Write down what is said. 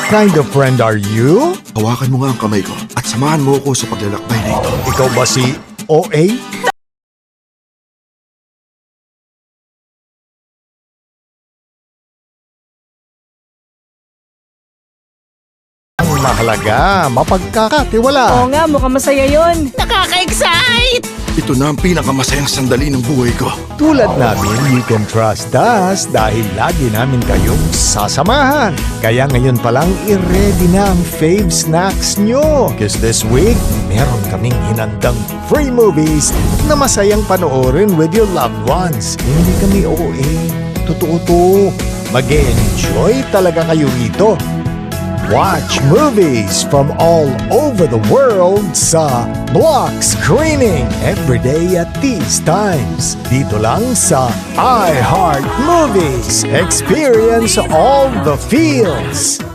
kind of friend are you? Hawakan mo nga ang kamay ko at samahan mo ako sa paglalakbay na ito. Ikaw ba si OA? Ang mahalaga, mapagkakatiwala. Oo nga, mukhang masaya yun. Nakaka-excite! Ito na ang pinakamasayang sandali ng buhay ko. Tulad namin, you can trust us dahil lagi namin kayong sasamahan. Kaya ngayon pa lang, i-ready na ang fave snacks nyo. Because this week, meron kaming hinandang free movies na masayang panoorin with your loved ones. Hindi kami OA. Totoo to. Mag-enjoy talaga kayo rito. Watch movies from all over the world sa Block Screening every day at these times. Dito lang sa iHeart Movies. Experience all the feels.